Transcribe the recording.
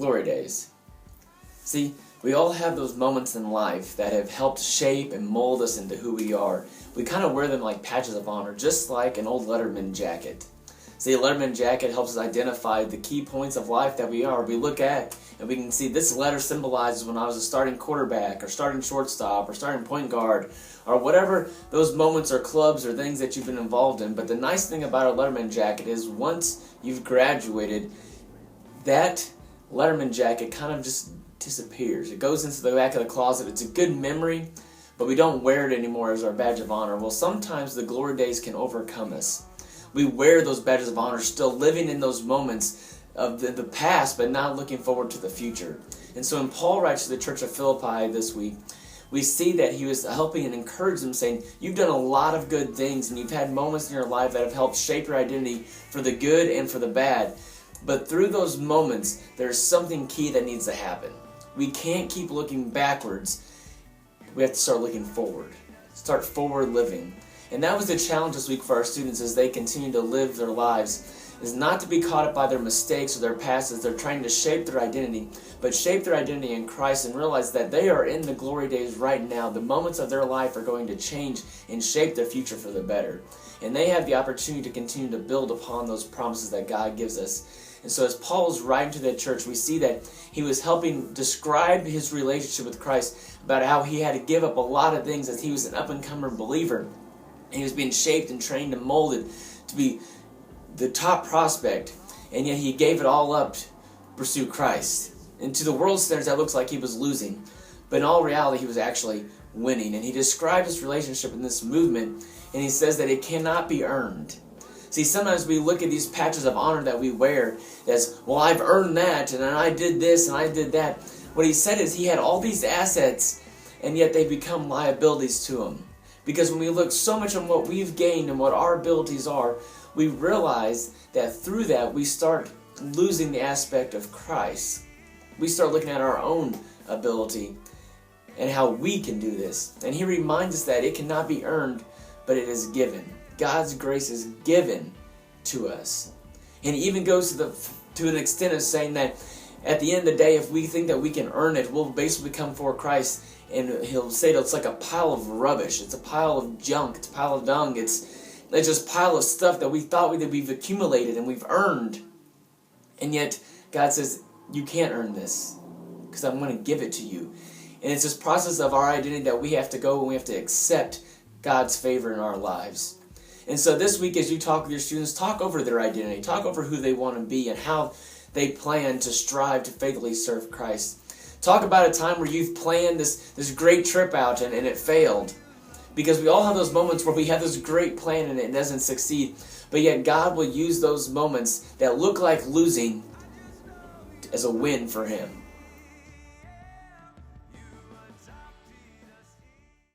glory days. See, we all have those moments in life that have helped shape and mold us into who we are. We kind of wear them like patches of honor, just like an old Letterman jacket. See, a Letterman jacket helps us identify the key points of life that we are. We look at and we can see this letter symbolizes when I was a starting quarterback or starting shortstop or starting point guard or whatever those moments or clubs or things that you've been involved in. But the nice thing about a Letterman jacket is once you've graduated, that Letterman jacket kind of just disappears. It goes into the back of the closet. It's a good memory, but we don't wear it anymore as our badge of honor. Well, sometimes the glory days can overcome us. We wear those badges of honor, still living in those moments of the past, but not looking forward to the future. And so when Paul writes to the church of Philippi this week, we see that he was helping and encouraging them, saying, you've done a lot of good things, and you've had moments in your life that have helped shape your identity for the good and for the bad. But through those moments, there's something key that needs to happen. We can't keep looking backwards. We have to start looking forward. Start forward living. And that was the challenge this week for our students as they continue to live their lives, is not to be caught up by their mistakes or their past as they're trying to shape their identity, but shape their identity in Christ and realize that they are in the glory days right now. The moments of their life are going to change and shape their future for the better. And they have the opportunity to continue to build upon those promises that God gives us. And so as Paul is writing to the church, we see that he was helping describe his relationship with Christ, about how he had to give up a lot of things as he was an up-and-comer believer. And he was being shaped and trained and molded to be the top prospect, and yet he gave it all up to pursue Christ. And to the world standards, that looks like he was losing, but in all reality, he was actually winning. And he described his relationship in this movement, and he says that it cannot be earned. See, sometimes we look at these patches of honor that we wear as, well, I've earned that, and I did this, and I did that. What he said is he had all these assets, and yet they become liabilities to him. Because when we look so much on what we've gained and what our abilities are, we realize that through that we start losing the aspect of Christ. We start looking at our own ability and how we can do this. And he reminds us that it cannot be earned, but it is given. God's grace is given to us. And he even goes to an extent of saying that at the end of the day, if we think that we can earn it, we'll basically come before Christ and he'll say that it's like a pile of rubbish. It's a pile of junk. It's a pile of dung. It's just a pile of stuff that we thought that we've accumulated and we've earned. And yet, God says, you can't earn this because I'm going to give it to you. And it's this process of our identity that we have to go and we have to accept God's favor in our lives. And so this week, as you talk with your students, talk over their identity. Talk over who they want to be and how they plan to strive to faithfully serve Christ. Talk about a time where you've planned this great trip out and it failed. Because we all have those moments where we have this great plan and it doesn't succeed. But yet God will use those moments that look like losing as a win for Him.